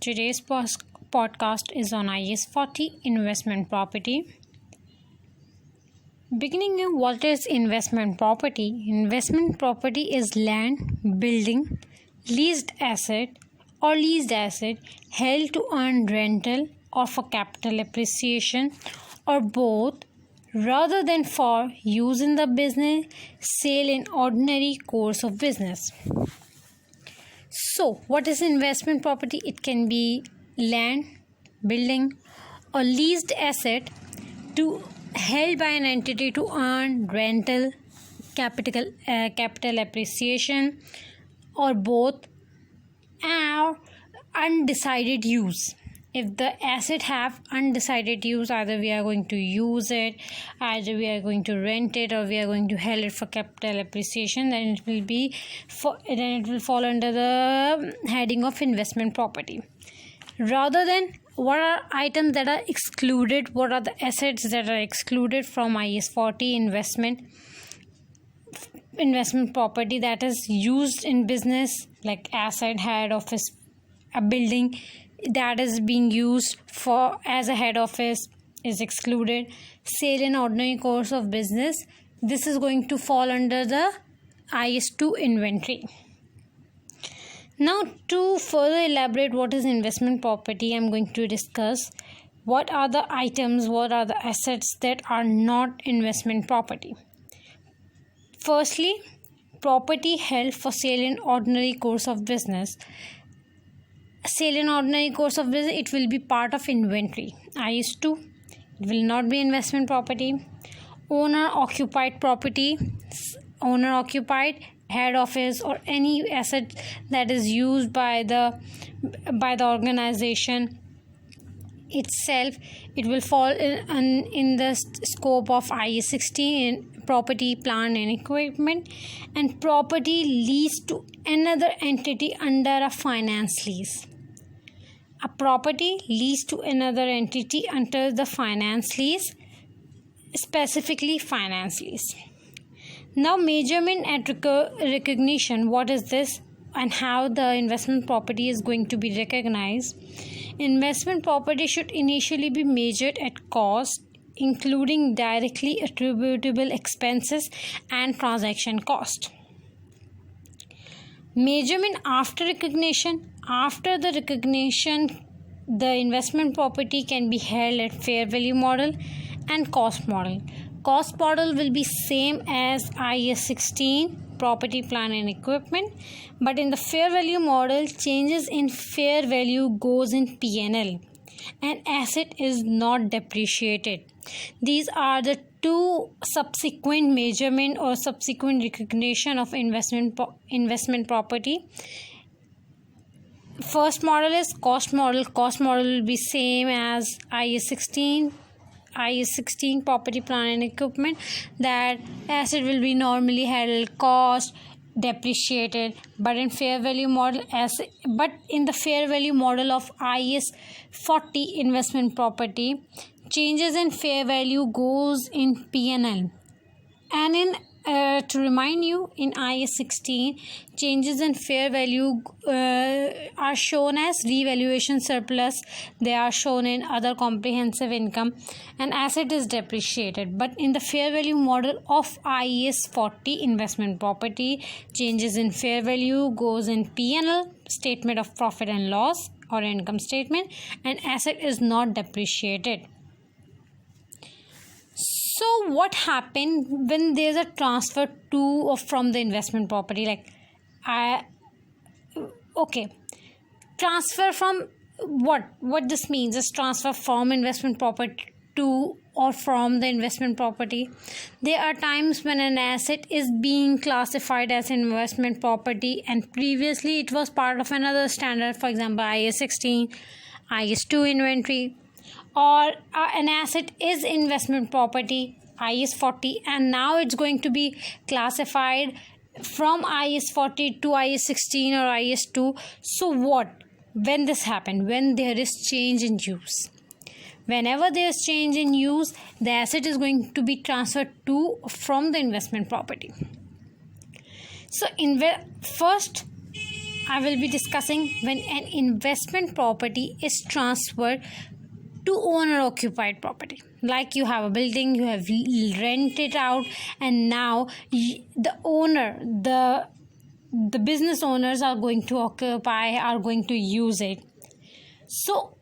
Today's podcast is on IAS 40 investment property. Beginning with what is investment property? Investment property is land, building, leased asset held to earn rental or for capital appreciation or both rather than for use in the business, sale in ordinary course of business. So, what is investment property? It can be land, building, or leased asset held by an entity to earn rental, capital appreciation, or both, or undecided use. If the asset have undecided use, either we are going to use it, either we are going to rent it, or we are going to hold it for capital appreciation, then it will fall under the heading of investment property. Rather than what are items that are excluded, what are the assets that are excluded from IAS 40 investment property that is used in business, like asset, head office, a building that is being used for as a head office is excluded. Sale in ordinary course of business, this is going to fall under the IAS 2 inventory. Now, to further elaborate what is investment property, I'm going to discuss what are the items, what are the assets that are not investment property. Firstly, property held for sale in ordinary course of business. Sale in ordinary course of business, it will be part of inventory. IAS 2, it will not be investment property. Owner occupied property, owner occupied head office or any asset that is used by the organization itself, it will fall in the scope of IAS 16 property, plant and equipment, and property leased to another entity under a finance lease. A property leased to another entity under the finance lease, specifically finance lease. Now, measurement and recognition, what is this and how the investment property is going to be recognized? Investment property should initially be measured at cost, including directly attributable expenses and transaction cost. Measurement after recognition. After the recognition, the investment property can be held at fair value model and cost model. Cost model will be same as IAS 16 property, plant and equipment, but in the fair value model, changes in fair value goes in P&L and asset is not depreciated. These are the two subsequent measurement or subsequent recognition of investment property. First model is cost model. Cost model will be same as IAS 16 property, plant and equipment. That asset will be normally held cost, depreciated, but in the fair value model of IAS 40 investment property, changes in fair value goes in P&L. And to remind you, in IAS 16, changes in fair value are shown as revaluation surplus. They are shown in other comprehensive income, and asset is depreciated. But in the fair value model of IAS 40 investment property, changes in fair value goes in P&L, statement of profit and loss or income statement, and asset is not depreciated. So what happened when there's a transfer to or from the investment property? Transfer from what this means is transfer from investment property to or from the investment property. There are times when an asset is being classified as investment property and previously it was part of another standard, for example IAS 16, IAS 2 inventory, or an asset is investment property IAS 40 and now it's going to be classified from IAS 40 to IAS 16 or IAS 2. So when this happened? When there is change in use. Whenever there is change in use, the asset is going to be transferred to from the investment property. So first I will be discussing when an investment property is transferred to owner occupied property. Like you have a building, you have rented it out, and now the owner, the business owners are going to occupy, are going to use it. So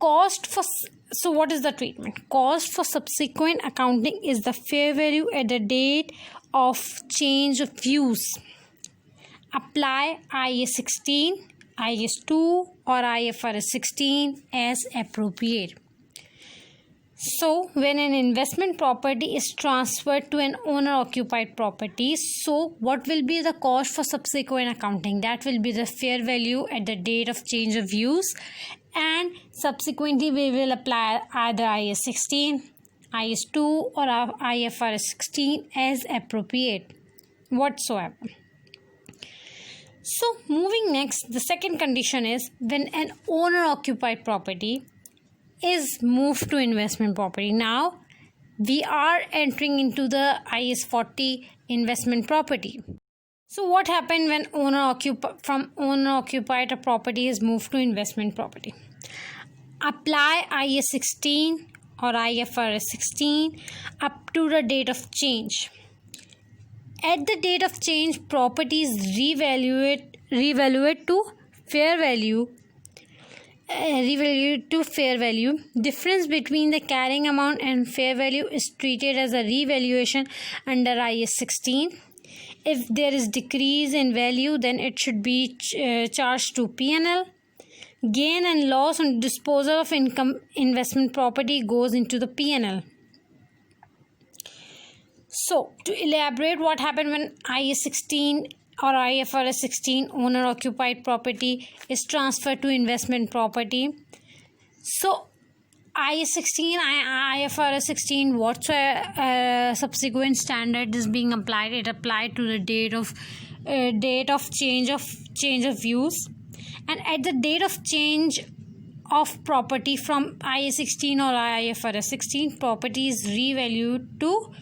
what is the treatment? Cost for subsequent accounting is the fair value at the date of change of use. Apply IAS 16, IAS 2 or IFRS 16 as appropriate. So when an investment property is transferred to an owner occupied property, so what will be the cost for subsequent accounting? That will be the fair value at the date of change of use, and subsequently we will apply either IAS 16, IAS 2 or IFRS 16 as appropriate whatsoever. So moving next, the second condition is when an owner occupied property is moved to investment property. Now we are entering into the IAS 40 investment property. So what happened when from owner occupied a property is moved to investment property? Apply IAS 16 or IFRS 16 up to the date of change. At the date of change, property is revalued to fair value. Difference between the carrying amount and fair value is treated as a revaluation under IAS 16. If there is decrease in value, then it should be charged to P&L. Gain and loss on disposal of investment property goes into the P&L. So to elaborate what happened when IAS 16 or IFRS 16 owner occupied property is transferred to investment property. So IAS 16 IFRS 16 whatsoever subsequent standard is being applied, it applied to the date of change of use, and at the date of change of property from IAS 16 or IFRS 16, property is revalued to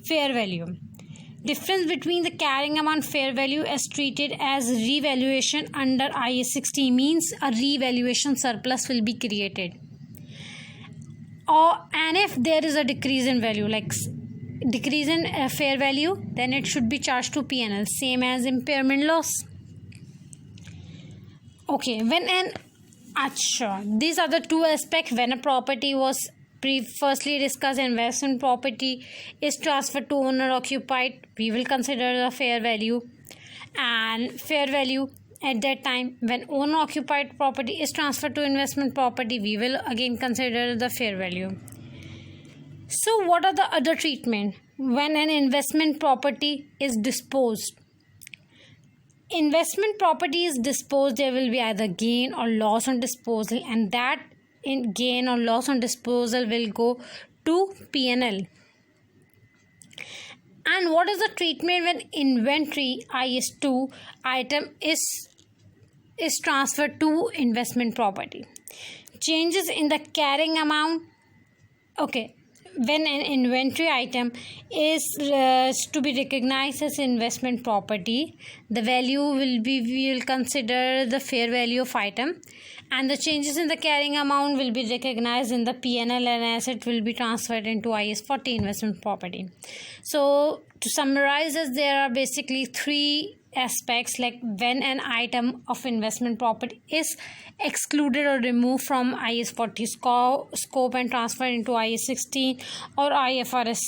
fair value. Difference between the carrying amount fair value is treated as revaluation under IAS 16 means a revaluation surplus will be created. And if there is a decrease in value, like decrease in fair value, then it should be charged to P&L, same as impairment loss. Okay, these are the two aspects when a property was firstly discussed. Investment property is transferred to owner occupied, we will consider the fair value, and fair value at that time when owner occupied property is transferred to investment property, we will again consider the fair value. So what are the other treatment when an investment property is disposed? Investment property is disposed, there will be either gain or loss on disposal, and that in gain or loss on disposal will go to P&L. And what is the treatment when inventory IAS 2 item is transferred to investment property? Changes in the carrying amount. Okay, when an inventory item is to be recognized as investment property, the value we will consider the fair value of item, and the changes in the carrying amount will be recognized in the P&L, and asset will be transferred into IAS 40 investment property. So to summarize this, there are basically three aspects, like when an item of investment property is excluded or removed from IAS 40 scope and transferred into IAS 16 or IFRS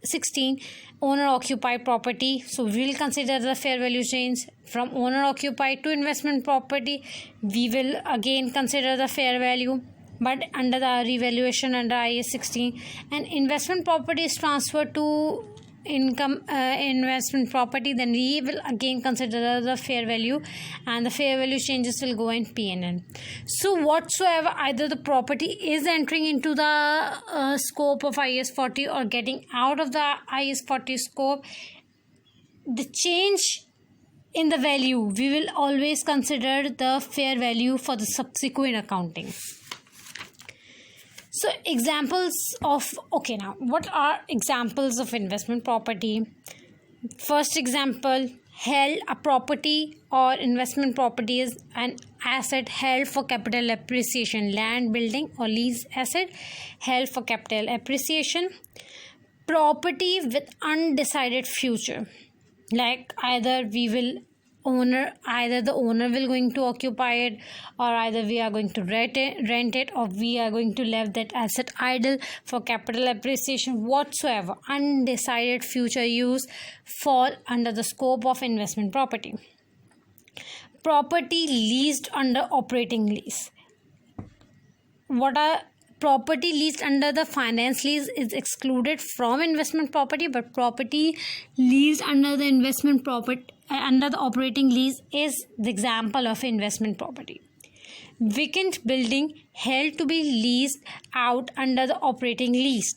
16 owner occupied property. So we will consider the fair value change. From owner occupied to investment property, we will again consider the fair value, but under the revaluation under IAS 16. And investment property is transferred to investment property, then we will again consider the fair value, and the fair value changes will go in P&L. So whatsoever either the property is entering into the scope of IAS 40 or getting out of the IAS 40 scope, the change in the value, we will always consider the fair value for the subsequent accounting. So examples of, now what are examples of investment property? First example, held a property or investment property is an asset held for capital appreciation, land, building or lease asset held for capital appreciation. Property with undecided future, like either the owner will going to occupy it, or either we are going to rent it, or we are going to leave that asset idle for capital appreciation. Whatsoever undecided future use fall under the scope of investment property. Property leased under operating lease. What are property leased under the finance lease is excluded from investment property, but property leased under the investment property under the operating lease is the example of investment property. Vacant building held to be leased out under the operating lease.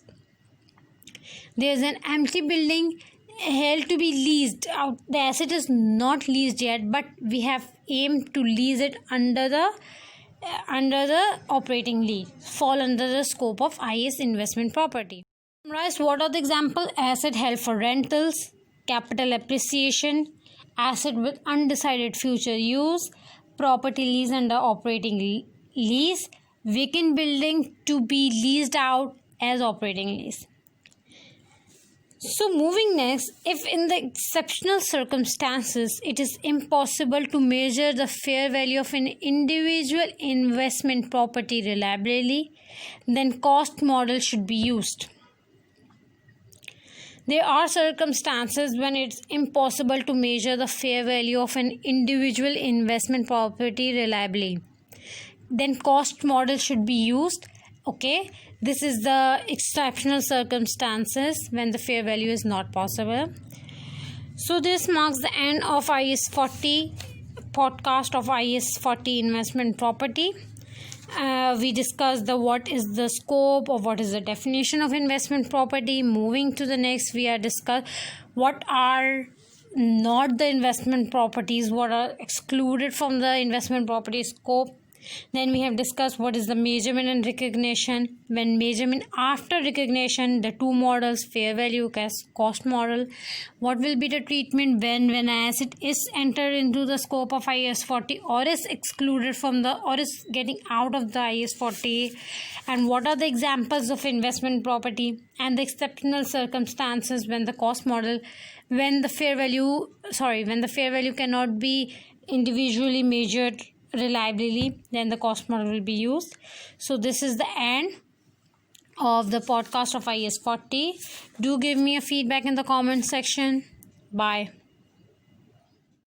There is an empty building held to be leased out. The asset is not leased yet, but we have aimed to lease it under the operating lease, fall under the scope of IAS investment property. Summarize what are the example: asset held for rentals, capital appreciation, asset with undecided future use, property lease under operating lease, vacant building to be leased out as operating lease. So moving next, if in the exceptional circumstances it is impossible to measure the fair value of an individual investment property reliably, then cost model should be used. There are circumstances when it's impossible to measure the fair value of an individual investment property reliably. Then cost model should be used. Okay, this is the exceptional circumstances when the fair value is not possible. So this marks the end of IAS 40 podcast of IAS 40 investment property. We discussed what is the scope or what is the definition of investment property. Moving to the next, we are discuss what are not the investment properties, what are excluded from the investment property scope. Then we have discussed what is the measurement and recognition. When measurement after recognition, the two models, fair value cost model. What will be the treatment when an asset is entered into the scope of IAS 40 or is excluded from the or is getting out of the IAS 40, and what are the examples of investment property, and the exceptional circumstances when the cost model, when the fair value cannot be individually measured reliably, then the cost model will be used. So this is the end of the podcast of IAS 40. Do give me a feedback in the comment section. Bye.